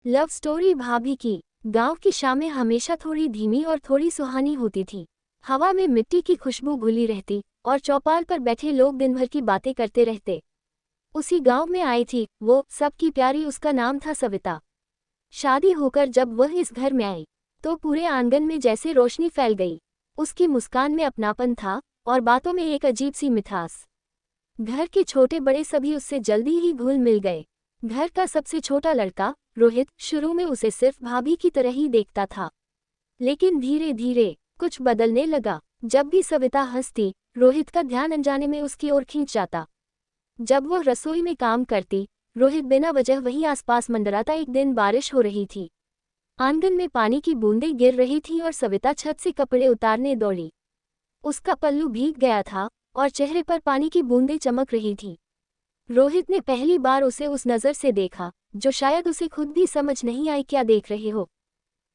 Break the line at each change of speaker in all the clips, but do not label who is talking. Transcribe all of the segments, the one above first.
Love story भाभी की। गांव की शामें हमेशा थोड़ी धीमी और थोड़ी सुहानी होती थी। हवा में मिट्टी की खुशबू घुली रहती और चौपाल पर बैठे लोग दिन भर की बातें करते रहते। उसी गांव में आई थी वो सबकी प्यारी, उसका नाम था सविता। शादी होकर जब वह इस घर में आई तो पूरे आंगन में जैसे रोशनी फैल गई। उसकी मुस्कान में अपनापन था और बातों में एक अजीब सी मिठास। घर के छोटे बड़े सभी उससे जल्दी ही घुल मिल गए। घर का सबसे छोटा लड़का रोहित शुरू में उसे सिर्फ भाभी की तरह ही देखता था, लेकिन धीरे धीरे कुछ बदलने लगा। जब भी सविता हंसती, रोहित का ध्यान अनजाने में उसकी ओर खींच जाता। जब वह रसोई में काम करती, रोहित बिना वजह वहीं आसपास मंडराता। एक दिन बारिश हो रही थी। आंगन में पानी की बूंदें गिर रही थीं और सविता छत से कपड़े उतारने दौड़ी। उसका पल्लू भीग गया था और चेहरे पर पानी की बूंदें चमक रही थीं। रोहित ने पहली बार उसे उस नज़र से देखा जो शायद उसे खुद भी समझ नहीं आई। क्या देख रहे हो?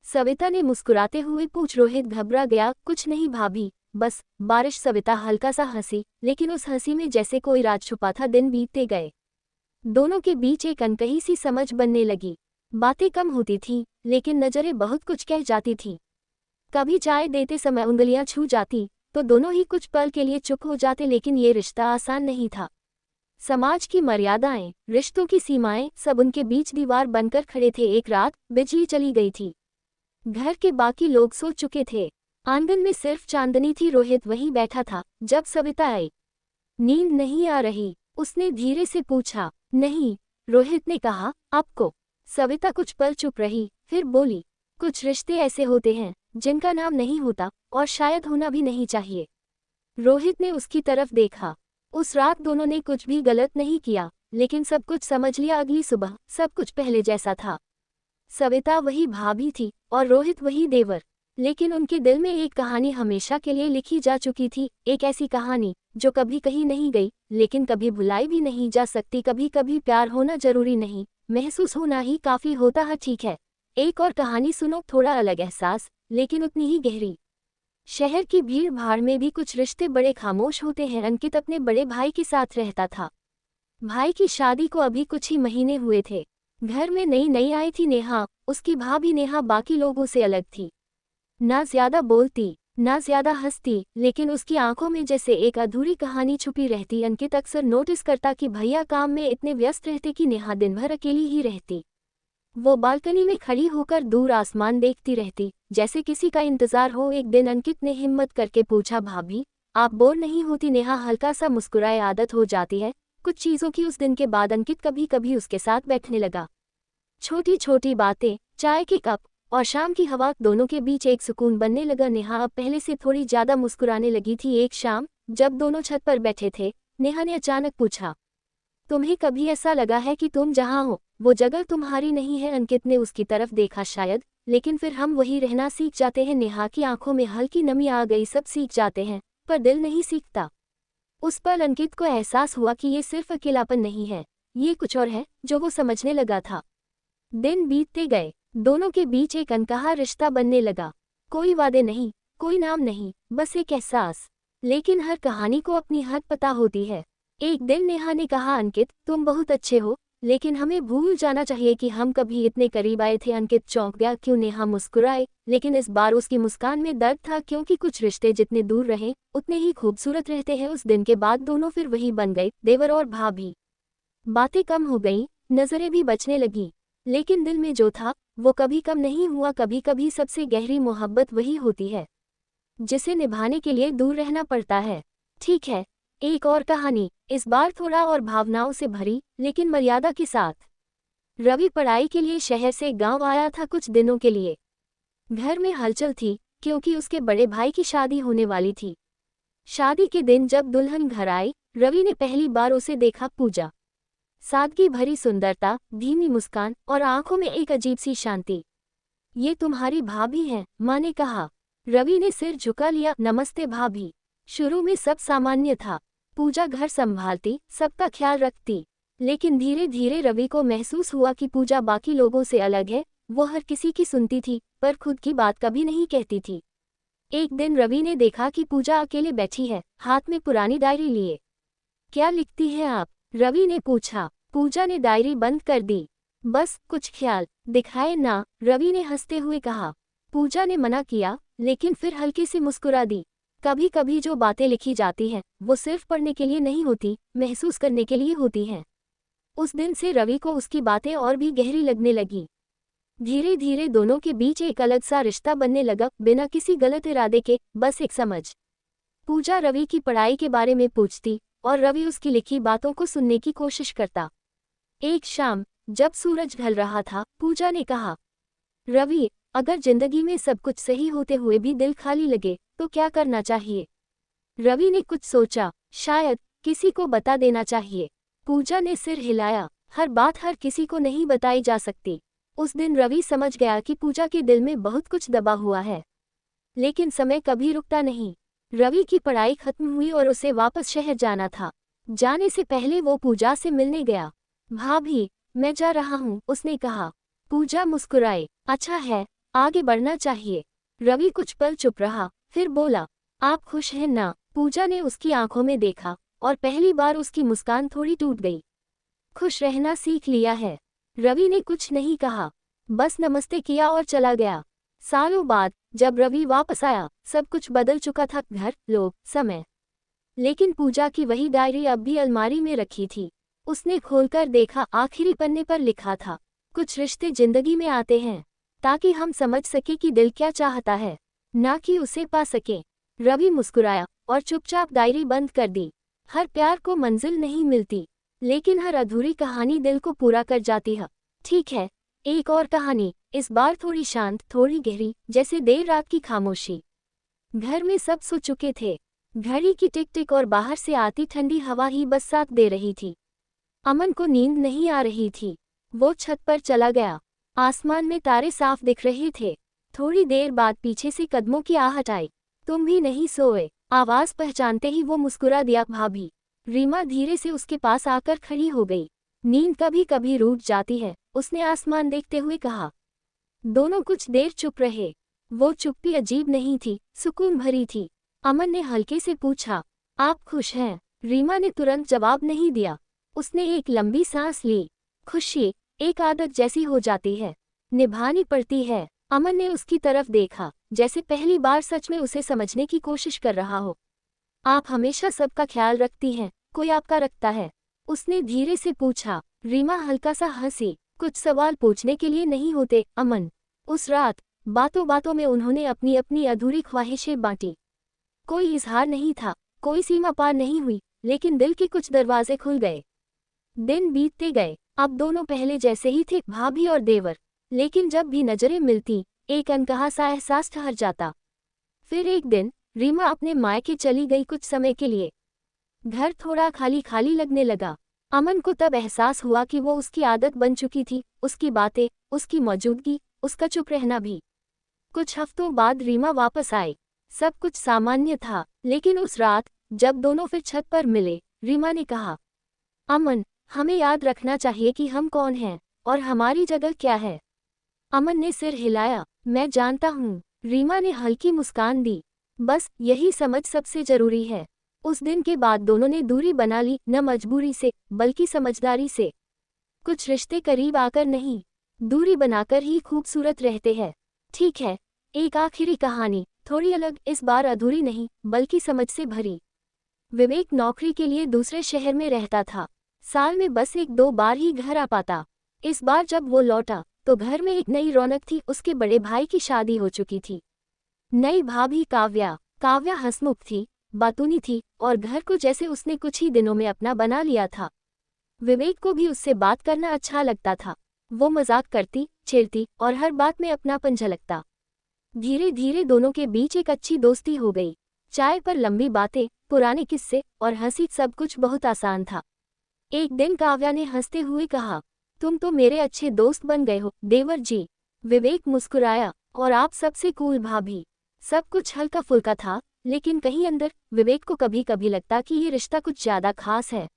सविता ने मुस्कुराते हुए पूछ। रोहित घबरा गया। कुछ नहीं भाभी, बस बारिश। सविता हल्का सा हंसी, लेकिन उस हंसी में जैसे कोई राज छुपा था। दिन बीतते गए। दोनों के बीच एक अनकही सी समझ बनने लगी। बातें कम होती थीं, लेकिन नजरें बहुत कुछ कह जाती थीं। कभी चाय देते समय उंगलियां छू जाती तो दोनों ही कुछ पल के लिए चुप हो जाते। लेकिन ये रिश्ता आसान नहीं था। समाज की मर्यादाएं, रिश्तों की सीमाएं, सब उनके बीच दीवार बनकर खड़े थे। एक रात बिजली चली गई थी। घर के बाकी लोग सो चुके थे। आंगन में सिर्फ चांदनी थी। रोहित वहीं बैठा था जब सविता आई। नींद नहीं आ रही? उसने धीरे से पूछा। नहीं, रोहित ने कहा। आपको? सविता कुछ पल चुप रही, फिर बोली। कुछ रिश्ते ऐसे होते हैं जिनका नाम नहीं होता और शायद होना भी नहीं चाहिए। रोहित ने उसकी तरफ देखा। उस रात दोनों ने कुछ भी गलत नहीं किया, लेकिन सब कुछ समझ लिया। अगली सुबह सब कुछ पहले जैसा था। सविता वही भाभी थी और रोहित वही देवर। लेकिन उनके दिल में एक कहानी हमेशा के लिए लिखी जा चुकी थी। एक ऐसी कहानी जो कभी कहीं नहीं गई, लेकिन कभी भुलाई भी नहीं जा सकती। कभी कभी प्यार होना जरूरी नहीं, महसूस होना ही काफी होता है। ठीक है, एक और कहानी सुनो। थोड़ा अलग एहसास, लेकिन उतनी ही गहरी। शहर की भीड़ भाड़ में भी कुछ रिश्ते बड़े खामोश होते हैं। अंकित अपने बड़े भाई के साथ रहता था। भाई की शादी को अभी कुछ ही महीने हुए थे। घर में नई नई आई थी नेहा, उसकी भाभी नेहा बाकी लोगों से अलग थी। ना ज्यादा बोलती, ना ज्यादा हंसती, लेकिन उसकी आंखों में जैसे एक अधूरी कहानी छुपी रहती। अंकित अक्सर नोटिस करता कि भैया काम में इतने व्यस्त रहते कि नेहा दिन भर अकेली ही रहती। वो बालकनी में खड़ी होकर दूर आसमान देखती रहती, जैसे किसी का इंतजार हो। एक दिन अंकित ने हिम्मत करके पूछा, भाभी आप बोर नहीं होती? नेहा हल्का सा मुस्कुराए। आदत हो जाती है कुछ चीज़ों की। उस दिन के बाद अंकित कभी कभी उसके साथ बैठने लगा। छोटी छोटी बातें, चाय के कप और शाम की हवा, दोनों के बीच एक सुकून बनने लगा। नेहा अब पहले से थोड़ी ज्यादा मुस्कुराने लगी थी। एक शाम जब दोनों छत पर बैठे थे, नेहा ने अचानक पूछा, तुम्हें कभी ऐसा लगा है कि तुम जहाँ हो वो जगह तुम्हारी नहीं है? अंकित ने उसकी तरफ देखा। शायद, लेकिन फिर हम वही रहना सीख जाते हैं। नेहा की आंखों में हल्की नमी आ गई। सब सीख जाते हैं, पर दिल नहीं सीखता। उस पल अंकित को एहसास हुआ कि ये सिर्फ अकेलापन नहीं है, ये कुछ और है जो वो समझने लगा था। दिन बीतते गए, दोनों के बीच एक अनकहा रिश्ता बनने लगा। कोई वादे नहीं, कोई नाम नहीं, बस एक एहसास। लेकिन हर कहानी को अपनी हद पता होती है। एक दिन नेहा ने कहा, अंकित तुम बहुत अच्छे हो, लेकिन हमें भूल जाना चाहिए कि हम कभी इतने करीब आए थे। अंकित चौंक गया। क्यों? नेहा मुस्कुराए, लेकिन इस बार उसकी मुस्कान में दर्द था, क्योंकि कुछ रिश्ते जितने दूर रहे उतने ही खूबसूरत रहते हैं। उस दिन के बाद दोनों फिर वही बन गए, देवर और भाभी। बातें कम हो गईं, नजरें भी बचने लगी, लेकिन दिल में जो था वो कभी कम नहीं हुआ। कभी कभी सबसे गहरी मोहब्बत वही होती है जिसे निभाने के लिए दूर रहना पड़ता है। ठीक है, एक और कहानी, इस बार थोड़ा और भावनाओं से भरी, लेकिन मर्यादा के साथ। रवि पढ़ाई के लिए शहर से गांव आया था कुछ दिनों के लिए। घर में हलचल थी क्योंकि उसके बड़े भाई की शादी होने वाली थी। शादी के दिन जब दुल्हन घर आई, रवि ने पहली बार उसे देखा। पूजा, सादगी भरी सुंदरता, धीमी मुस्कान और आंखों में एक अजीब सी शांति। ये तुम्हारी भाभी हैं, माँ ने कहा। रवि ने सिर झुका लिया। नमस्ते भाभी। शुरू में सब सामान्य था। पूजा घर संभालती, सबका ख्याल रखती, लेकिन धीरे धीरे रवि को महसूस हुआ कि पूजा बाकी लोगों से अलग है। वो हर किसी की सुनती थी, पर खुद की बात कभी नहीं कहती थी। एक दिन रवि ने देखा कि पूजा अकेले बैठी है, हाथ में पुरानी डायरी लिए। क्या लिखती हैं आप? रवि ने पूछा। पूजा ने डायरी बंद कर दी। बस कुछ ख्याल दिखाए ना, रवि ने हंसते हुए कहा। पूजा ने मना किया, लेकिन फिर हल्की सी मुस्कुरा दी। कभी कभी जो बातें लिखी जाती हैं वो सिर्फ पढ़ने के लिए नहीं होती, महसूस करने के लिए होती हैं। उस दिन से रवि को उसकी बातें और भी गहरी लगने लगी। धीरे धीरे दोनों के बीच एक अलग सा रिश्ता बनने लगा, बिना किसी गलत इरादे के, बस एक समझ। पूजा रवि की पढ़ाई के बारे में पूछती और रवि उसकी लिखी बातों को सुनने की कोशिश करता। एक शाम जब सूरज ढल रहा था, पूजा ने कहा, रवि, अगर जिंदगी में सब कुछ सही होते हुए भी दिल खाली लगे तो क्या करना चाहिए? रवि ने कुछ सोचा, शायद किसी को बता देना चाहिए। पूजा ने सिर हिलाया। हर बात हर किसी को नहीं बताई जा सकती। उस दिन रवि समझ गया कि पूजा के दिल में बहुत कुछ दबा हुआ है, लेकिन समय कभी रुकता नहीं। रवि की पढ़ाई खत्म हुई और उसे वापस शहर जाना था। जाने से पहले वो पूजा से मिलने गया। भाभी, मैं जा रहा हूँ, उसने कहा। पूजा मुस्कुराए, अच्छा है, आगे बढ़ना चाहिए। रवि कुछ पल चुप रहा, फिर बोला, आप खुश हैं ना? पूजा ने उसकी आंखों में देखा और पहली बार उसकी मुस्कान थोड़ी टूट गई। खुश रहना सीख लिया है। रवि ने कुछ नहीं कहा, बस नमस्ते किया और चला गया। सालों बाद जब रवि वापस आया, सब कुछ बदल चुका था, घर, लोग, समय। लेकिन पूजा की वही डायरी अब भी अलमारी में रखी थी। उसने खोलकर देखा, आखिरी पन्ने पर लिखा था, कुछ रिश्ते जिंदगी में आते हैं ताकि हम समझ सके कि दिल क्या चाहता है, ना कि उसे पा सके। रवि मुस्कुराया और चुपचाप डायरी बंद कर दी। हर प्यार को मंजिल नहीं मिलती, लेकिन हर अधूरी कहानी दिल को पूरा कर जाती है। ठीक है, एक और कहानी, इस बार थोड़ी शांत, थोड़ी गहरी, जैसे देर रात की खामोशी। घर में सब सो चुके थे। घड़ी की टिक टिक और बाहर से आती ठंडी हवा ही बस साथ दे रही थी। अमन को नींद नहीं आ रही थी। वो छत पर चला गया। आसमान में तारे साफ दिख रहे थे। थोड़ी देर बाद पीछे से कदमों की आहट आई। तुम भी नहीं सोए? आवाज पहचानते ही वो मुस्कुरा दिया। भाभी। रीमा धीरे से उसके पास आकर खड़ी हो गई। नींद कभी कभी रूठ जाती है, उसने आसमान देखते हुए कहा। दोनों कुछ देर चुप रहे। वो चुप्पी अजीब नहीं थी, सुकून भरी थी। अमन ने हल्के से पूछा, आप खुश हैं? रीमा ने तुरंत जवाब नहीं दिया। उसने एक लंबी सांस ली। खुशी एक आदत जैसी हो जाती है, निभानी पड़ती है। अमन ने उसकी तरफ देखा, जैसे पहली बार सच में उसे समझने की कोशिश कर रहा हो। आप हमेशा सबका ख्याल रखती हैं, कोई आपका रखता है? उसने धीरे से पूछा। रीमा हल्का सा हंसी। कुछ सवाल पूछने के लिए नहीं होते, अमन। उस रात बातों बातों में उन्होंने अपनी अपनी अधूरी ख्वाहिशें बांटी। कोई इजहार नहीं था, कोई सीमा पार नहीं हुई, लेकिन दिल के कुछ दरवाजे खुल गए। दिन बीतते गए। अब दोनों पहले जैसे ही थे, भाभी और देवर। लेकिन जब भी नजरें मिलती, एक अनकहा सा एहसास ठहर जाता। फिर एक दिन रीमा अपने मायके चली गई कुछ समय के लिए। घर थोड़ा खाली खाली लगने लगा। अमन को तब एहसास हुआ कि वो उसकी आदत बन चुकी थी, उसकी बातें, उसकी मौजूदगी, उसका चुप रहना भी। कुछ हफ्तों बाद रीमा वापस आई। सब कुछ सामान्य था, लेकिन उस रात जब दोनों फिर छत पर मिले, रीमा ने कहा, अमन, हमें याद रखना चाहिए कि हम कौन हैं और हमारी जगह क्या है। अमन ने सिर हिलाया, मैं जानता हूँ। रीमा ने हल्की मुस्कान दी। बस यही समझ सबसे जरूरी है। उस दिन के बाद दोनों ने दूरी बना ली, न मजबूरी से, बल्कि समझदारी से। कुछ रिश्ते करीब आकर नहीं, दूरी बनाकर ही खूबसूरत रहते हैं। ठीक है, एक आखिरी कहानी, थोड़ी अलग, इस बार अधूरी नहीं, बल्कि समझ से भरी। विवेक नौकरी के लिए दूसरे शहर में रहता था। साल में बस एक दो बार ही घर आ पाता। इस बार जब वो लौटा तो घर में एक नई रौनक थी। उसके बड़े भाई की शादी हो चुकी थी। नई भाभी काव्या। काव्या हंसमुख थी, बातूनी थी और घर को जैसे उसने कुछ ही दिनों में अपना बना लिया था। विवेक को भी उससे बात करना अच्छा लगता था। वो मजाक करती, छेड़ती और हर बात में अपनापन झलकता। धीरे धीरे दोनों के बीच एक अच्छी दोस्ती हो गई। चाय पर लंबी बातें, पुराने किस्से और हंसी, सब कुछ बहुत आसान था। एक दिन काव्या ने हंसते हुए कहा, तुम तो मेरे अच्छे दोस्त बन गए हो, देवर जी। विवेक मुस्कुराया, और आप सबसे कूल भाभी। सब कुछ हल्का फुल्का था, लेकिन कहीं अंदर विवेक को कभी कभी लगता कि ये रिश्ता कुछ ज्यादा खास है।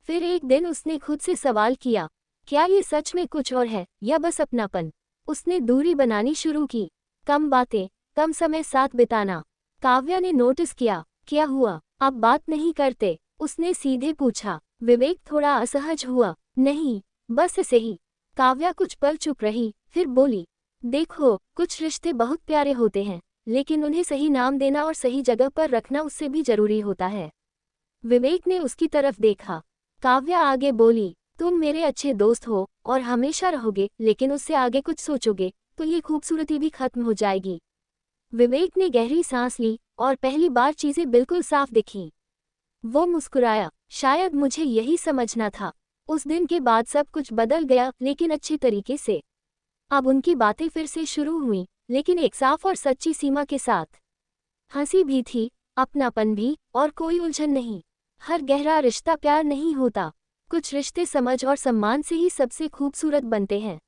फिर एक दिन उसने खुद से सवाल किया, क्या ये सच में कुछ और है या बस अपनापन? उसने दूरी बनानी शुरू की। कम बातें, कम समय साथ बिताना। काव्या ने नोटिस किया, क्या हुआ, अब बात नहीं करते? उसने सीधे पूछा। विवेक थोड़ा असहज हुआ, नहीं, बस ऐसे ही। काव्या कुछ पल चुप रही, फिर बोली, देखो, कुछ रिश्ते बहुत प्यारे होते हैं, लेकिन उन्हें सही नाम देना और सही जगह पर रखना उससे भी जरूरी होता है। विवेक ने उसकी तरफ देखा। काव्या आगे बोली, तुम मेरे अच्छे दोस्त हो और हमेशा रहोगे, लेकिन उससे आगे कुछ सोचोगे तो ये खूबसूरती भी खत्म हो जाएगी। विवेक ने गहरी सांस ली और पहली बार चीजें बिल्कुल साफ दिखीं। वो मुस्कुराया, शायद मुझे यही समझना था। उस दिन के बाद सब कुछ बदल गया, लेकिन अच्छी तरीके से। अब उनकी बातें फिर से शुरू हुईं, लेकिन एक साफ और सच्ची सीमा के साथ। हंसी भी थी, अपनापन भी, और कोई उलझन नहीं। हर गहरा रिश्ता प्यार नहीं होता। कुछ रिश्ते समझ और सम्मान से ही सबसे खूबसूरत बनते हैं।